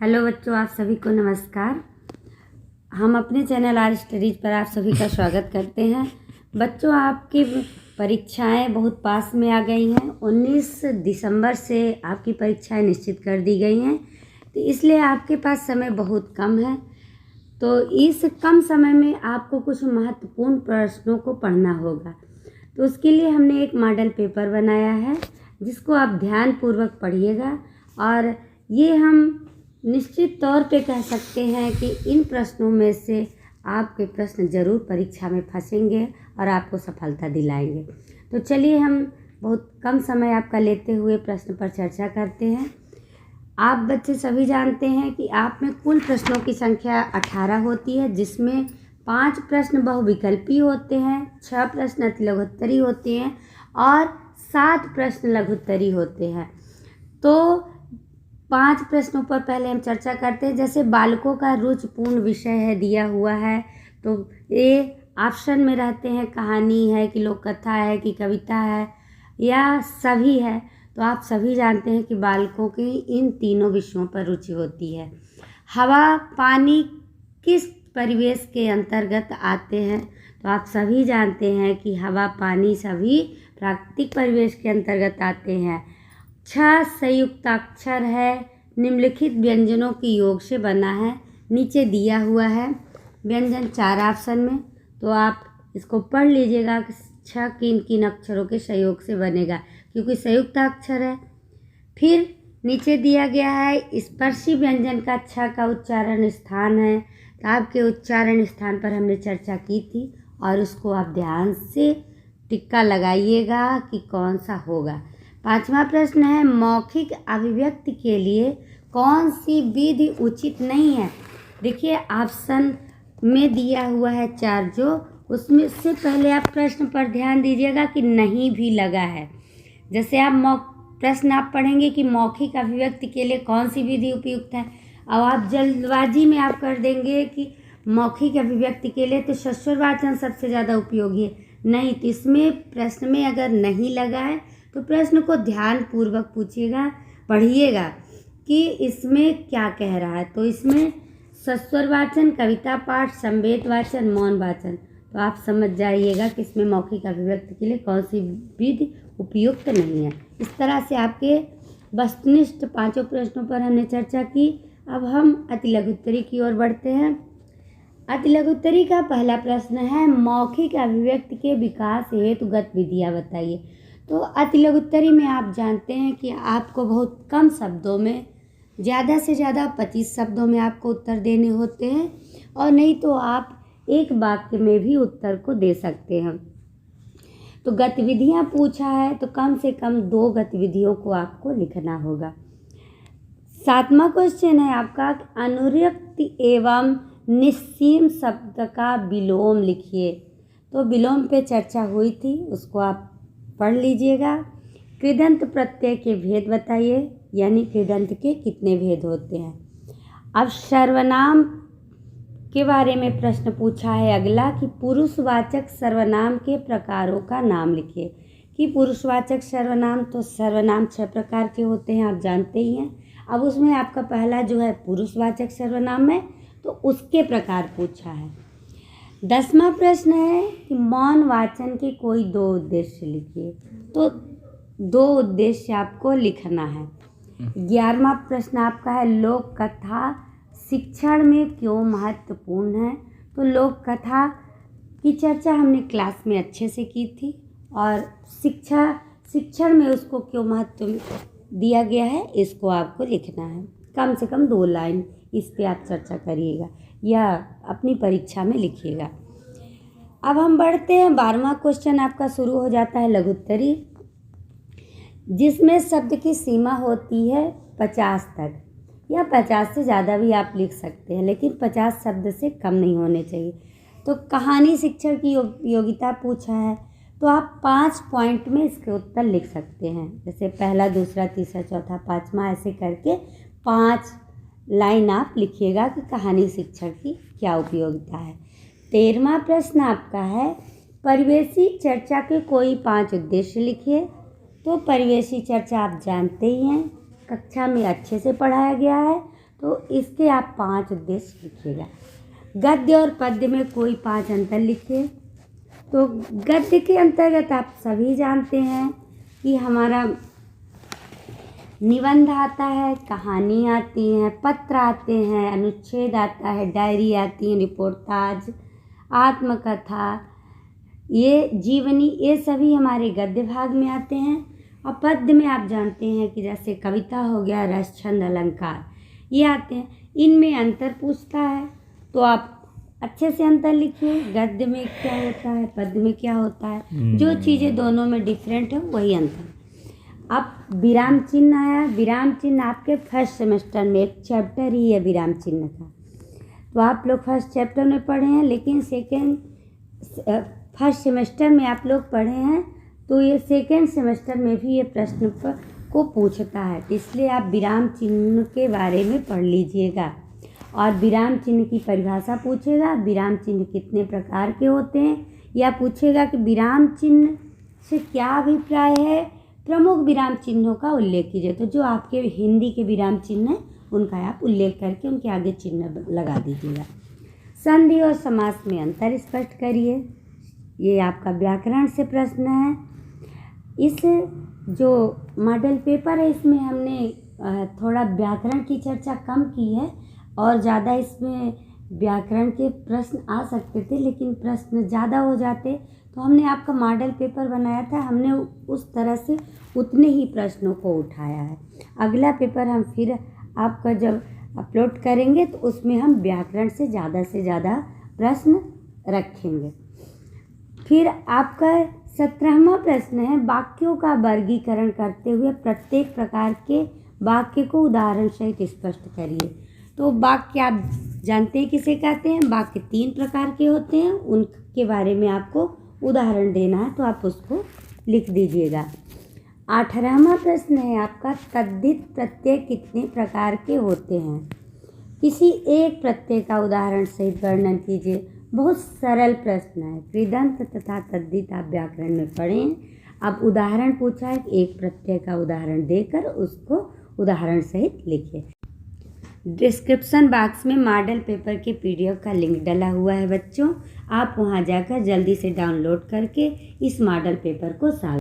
Hello बच्चों, आप सभी को नमस्कार। हम अपने चैनल आर स्टडीज पर आप सभी का स्वागत करते हैं। बच्चों, आपकी परीक्षाएं बहुत पास में आ गई हैं। 19 दिसंबर से आपकी परीक्षाएं निश्चित कर दी गई हैं, तो इसलिए आपके पास समय बहुत कम है। तो इस कम समय में आपको कुछ महत्वपूर्ण प्रश्नों को पढ़ना होगा। तो उसके लिए हमने एक मॉडल पेपर बनाया है, जिसको आप ध्यानपूर्वक पढ़िएगा। और ये हम निश्चित तौर पे कह सकते हैं कि इन प्रश्नों में से आपके प्रश्न जरूर परीक्षा में फंसेंगे और आपको सफलता दिलाएंगे। तो चलिए हम बहुत कम समय आपका लेते हुए प्रश्न पर चर्चा करते हैं। आप बच्चे सभी जानते हैं कि आप में कुल प्रश्नों की संख्या 18 होती है, जिसमें 5 प्रश्न बहुविकल्पी होते हैं, 6 प्रश्न अति लघुत्तरी होते हैं और 7 प्रश्न लघुत्तरी होते हैं। तो 5 प्रश्नों पर पहले हम चर्चा करते हैं। जैसे बालकों का रुचिपूर्ण विषय है दिया हुआ है, तो ये ऑप्शन में रहते हैं कहानी है कि लोक कथा है कि कविता है या सभी है। तो आप सभी जानते हैं कि बालकों की इन तीनों विषयों पर रुचि होती है। हवा पानी किस परिवेश के अंतर्गत आते हैं? तो आप सभी जानते हैं कि हवा पानी सभी प्राकृतिक परिवेश के अंतर्गत आते हैं। 6 संयुक्ताक्षर है, निम्नलिखित व्यंजनों के योग से बना है। नीचे दिया हुआ है व्यंजन 4 ऑप्शन में, तो आप इसको पढ़ लीजिएगा कि 6 किन किन अक्षरों के संयोग से बनेगा, क्योंकि संयुक्ताक्षर है। फिर नीचे दिया गया है स्पर्शी व्यंजन का 6 का उच्चारण स्थान है। तो आपके उच्चारण स्थान पर हमने चर्चा की थी और उसको आप ध्यान से टिक्का लगाइएगा कि कौन सा होगा। 5वां प्रश्न है, मौखिक अभिव्यक्ति के लिए कौन सी विधि उचित नहीं है? देखिए ऑप्शन में दिया हुआ है 4, जो उसमें से पहले आप प्रश्न पर ध्यान दीजिएगा कि नहीं भी लगा है। जैसे आप प्रश्न आप पढ़ेंगे कि मौखिक अभिव्यक्ति के लिए कौन सी विधि उपयुक्त है, और आप जल्दबाजी में आप कर देंगे कि मौखिक अभिव्यक्ति के लिए तो सस्वरवाचन सबसे ज़्यादा उपयोगी है। नहीं, तो इसमें प्रश्न में अगर नहीं लगा है तो प्रश्न को ध्यानपूर्वक पूछिएगा, पढ़िएगा कि इसमें क्या कह रहा है। तो इसमें सस्वरवाचन, कविता पाठ, संवेद वाचन, मौन वाचन, तो आप समझ जाइएगा कि इसमें मौखिक अभिव्यक्ति के लिए कौन सी विधि उपयुक्त नहीं है। इस तरह से आपके वस्तुनिष्ठ 5 प्रश्नों पर हमने चर्चा की। अब हम अति लघुत्तरी की ओर बढ़ते हैं। अति लघुत्तरी का पहला प्रश्न है, मौखिक अभिव्यक्ति के विकास हेतु गतिविधियाँ बताइए। तो अति लघुत्तरी में आप जानते हैं कि आपको बहुत कम शब्दों में, ज़्यादा से ज़्यादा 25 शब्दों में आपको उत्तर देने होते हैं, और नहीं तो आप एक वाक्य में भी उत्तर को दे सकते हैं। तो गतिविधियाँ पूछा है, तो कम से कम 2 गतिविधियों को आपको लिखना होगा। 7वां क्वेश्चन है आपका, अनुरक्ति एवं निस्सीम शब्द का विलोम लिखिए। तो विलोम पे चर्चा हुई थी, उसको आप पढ़ लीजिएगा। कृदंत प्रत्यय के भेद बताइए, यानी कृदंत के कितने भेद होते हैं। अब सर्वनाम के बारे में प्रश्न पूछा है अगला कि पुरुषवाचक सर्वनाम के प्रकारों का नाम लिखिए। कि पुरुषवाचक सर्वनाम, तो सर्वनाम 6 प्रकार के होते हैं, आप जानते ही हैं। अब उसमें आपका पहला जो है पुरुषवाचक सर्वनाम है, तो उसके प्रकार पूछा है। 10वां प्रश्न है कि मौन वाचन के कोई 2 उद्देश्य लिखिए। तो 2 उद्देश्य आपको लिखना है। 11वां प्रश्न आपका है, लोक कथा शिक्षण में क्यों महत्वपूर्ण है। तो लोक कथा की चर्चा हमने क्लास में अच्छे से की थी, और शिक्षण में उसको क्यों महत्व दिया गया है, इसको आपको लिखना है। कम से कम 2 लाइन इस पे आप चर्चा करिएगा या अपनी परीक्षा में लिखिएगा। अब हम बढ़ते हैं, 12वां क्वेश्चन आपका शुरू हो जाता है लघुत्तरी, जिसमें शब्द की सीमा होती है 50 तक, या 50 से ज़्यादा भी आप लिख सकते हैं, लेकिन 50 शब्द से कम नहीं होने चाहिए। तो कहानी शिक्षण की योग्यता पूछा है, तो आप 5 पॉइंट में इसके उत्तर लिख सकते हैं। जैसे पहला, दूसरा, तीसरा, चौथा, 5वां, ऐसे करके 5 लाइन आप लिखिएगा कि कहानी शिक्षण की क्या उपयोगिता है। 13वां प्रश्न आपका है, परिवेशी चर्चा के कोई 5 उद्देश्य लिखिए। तो परिवेशी चर्चा आप जानते ही हैं, कक्षा में अच्छे से पढ़ाया गया है, तो इसके आप 5 उद्देश्य लिखिएगा। गद्य और पद्य में कोई 5 अंतर लिखिए। तो गद्य के अंतर्गत आप सभी जानते हैं कि हमारा निबंध आता है, कहानी आती हैं, पत्र आते हैं, अनुच्छेद आता है, डायरी आती है, रिपोर्टाज, आत्मकथा, ये जीवनी, ये सभी हमारे गद्य भाग में आते हैं। और पद्य में आप जानते हैं कि जैसे कविता हो गया, रस, छंद, अलंकार, ये आते हैं। इनमें अंतर पूछता है तो आप अच्छे से अंतर लिखिए। गद्य में क्या होता है, पद्य में क्या होता है, जो चीज़ें दोनों में डिफरेंट है वही अंतर। अब विराम चिन्ह आया। विराम चिन्ह आपके फर्स्ट सेमेस्टर में एक चैप्टर ही है विराम चिन्ह का, तो आप लोग फर्स्ट चैप्टर में पढ़े हैं, लेकिन फर्स्ट सेमेस्टर में आप लोग पढ़े हैं तो ये सेकेंड सेमेस्टर में भी ये प्रश्न को पूछता है, तो इसलिए आप विराम चिन्ह के बारे में पढ़ लीजिएगा। और विराम चिन्ह की परिभाषा पूछेगा, विराम चिन्ह कितने प्रकार के होते हैं, या पूछेगा कि विराम चिन्ह से क्या अभिप्राय है, प्रमुख विराम चिन्हों का उल्लेख कीजिए। तो जो आपके हिंदी के विराम चिन्ह हैं उनका आप उल्लेख करके उनके आगे चिन्ह लगा दीजिएगा। संधि और समास में अंतर स्पष्ट करिए, ये आपका व्याकरण से प्रश्न है। इस जो मॉडल पेपर है इसमें हमने थोड़ा व्याकरण की चर्चा कम की है, और ज़्यादा इसमें व्याकरण के प्रश्न आ सकते थे, लेकिन प्रश्न ज़्यादा हो जाते, तो हमने आपका मॉडल पेपर बनाया था, हमने उस तरह से उतने ही प्रश्नों को उठाया है। अगला पेपर हम फिर आपका जब अपलोड करेंगे तो उसमें हम व्याकरण से ज़्यादा प्रश्न रखेंगे। फिर आपका 17वां प्रश्न है, वाक्यों का वर्गीकरण करते हुए प्रत्येक प्रकार के वाक्य को उदाहरण सहित स्पष्ट करिए। तो वाक्य आप जानते हैं किसे कहते हैं, वाक्य 3 प्रकार के होते हैं, उनके बारे में आपको उदाहरण देना है, तो आप उसको लिख दीजिएगा। 18वां प्रश्न है आपका, तद्धित प्रत्यय कितने प्रकार के होते हैं, किसी एक प्रत्यय का उदाहरण सहित वर्णन कीजिए। बहुत सरल प्रश्न है, कृदंत तथा तद्धित आप व्याकरण में पढ़ें। अब उदाहरण पूछा है, एक प्रत्यय का उदाहरण देकर उसको उदाहरण सहित लिखिए। डिस्क्रिप्शन बॉक्स में मॉडल पेपर के PDF का लिंक डला हुआ है बच्चों, आप वहां जाकर जल्दी से डाउनलोड करके इस मॉडल पेपर को सॉल्व